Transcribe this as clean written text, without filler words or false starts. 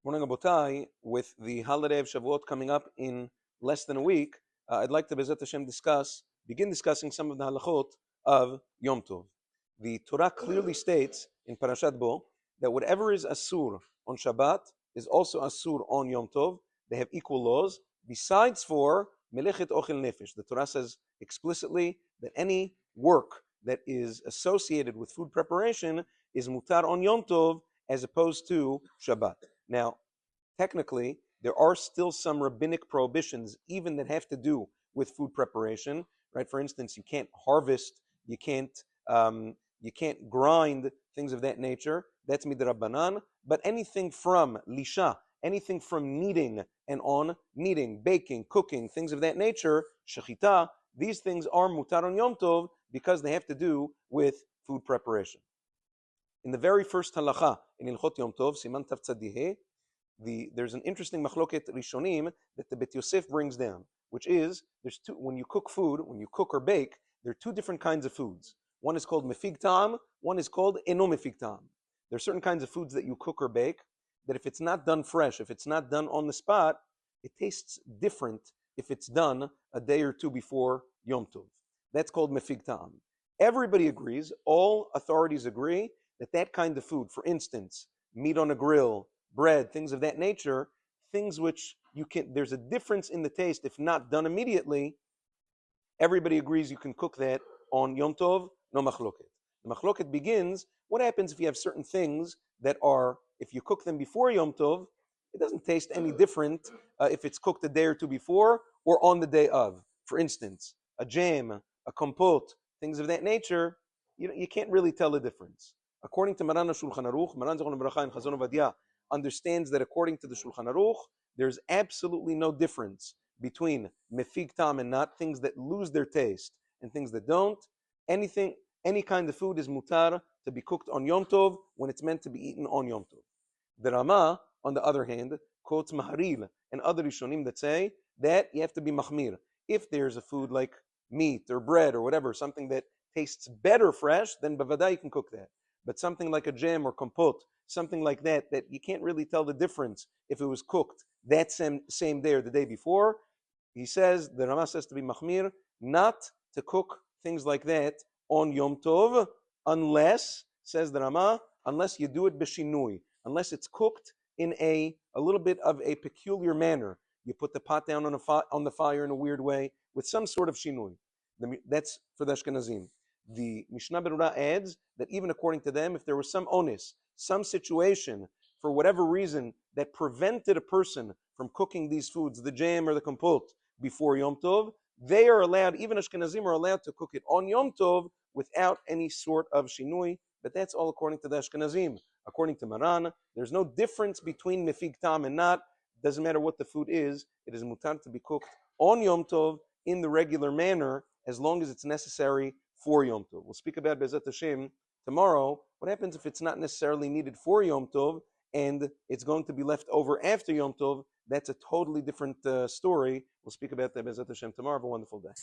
Morning, Abotai. With the holiday of Shavuot coming up in less than a week, I'd like to Bezat Hashem begin discussing some of the halachot of Yom Tov. The Torah clearly states in Parashat Bo that whatever is asur on Shabbat is also asur on Yom Tov. They have equal laws, besides for melechet ochel nefesh. The Torah says explicitly that any work that is associated with food preparation is mutar on Yom Tov as opposed to Shabbat. Now, technically, there are still some rabbinic prohibitions, even that have to do with food preparation. Right? For instance, you can't harvest, you can't grind, things of that nature. That's midrabbanan. But anything from lisha, anything from kneading and on, kneading, baking, cooking, things of that nature, shechita, these things are mutar on Yom Tov because they have to do with food preparation. In the very first halacha in Ilchot Yom Tov, Siman Tav Tzadiheh, there's an interesting machloket rishonim that the Bet Yosef brings down, which is when you cook food, when you cook or bake, there are two different kinds of foods. One is called mefig ta'am, one is called eno mefig ta'am. There are certain kinds of foods that you cook or bake that if it's not done fresh, if it's not done on the spot, it tastes different if it's done a day or two before Yom Tov. That's called mefig ta'am. Everybody agrees, all authorities agree that kind of food, for instance, meat on a grill, bread, things of that nature, things which there's a difference in the taste if not done immediately, everybody agrees you can cook that on Yom Tov, no machloket. The machloket begins, what happens if you have certain things that are, if you cook them before Yom Tov, it doesn't taste any different if it's cooked a day or two before or on the day of. For instance, a jam, a compote, things of that nature, you can't really tell the difference. According to Maran Shulchan Aruch, Maran Zechron Bracha and Chazon Ovadia understands that according to the Shulchan Aruch, there's absolutely no difference between mefig tam and not, things that lose their taste and things that don't. Any kind of food is mutar to be cooked on Yom Tov when it's meant to be eaten on Yom Tov. The Rama, on the other hand, quotes Maharil and other Rishonim that say that you have to be machmir. If there's a food like meat or bread or whatever, something that tastes better fresh, then bavada you can cook that. But something like a jam or compote, something like that you can't really tell the difference if it was cooked that same day or the day before, he says, the Rama says to be machmir, not to cook things like that on Yom Tov, unless, says the Rama, unless you do it b'shinui, unless it's cooked in a little bit of a peculiar manner. You put the pot down on the fire in a weird way with some sort of shinui. That's for the Ashkenazim. The Mishnah Berurah adds that even according to them, if there was some onus, some situation, for whatever reason, that prevented a person from cooking these foods, the jam or the compote, before Yom Tov, they are allowed, even Ashkenazim are allowed to cook it on Yom Tov without any sort of shinui, but that's all according to the Ashkenazim. According to Maran, there's no difference between mefig tam and not. Doesn't matter what the food is, it is mutar to be cooked on Yom Tov in the regular manner, as long as it's necessary for Yom Tov. We'll speak about Bezat Hashem tomorrow. What happens if it's not necessarily needed for Yom Tov and it's going to be left over after Yom Tov? That's a totally different story. We'll speak about that Bezat Hashem tomorrow. Have a wonderful day.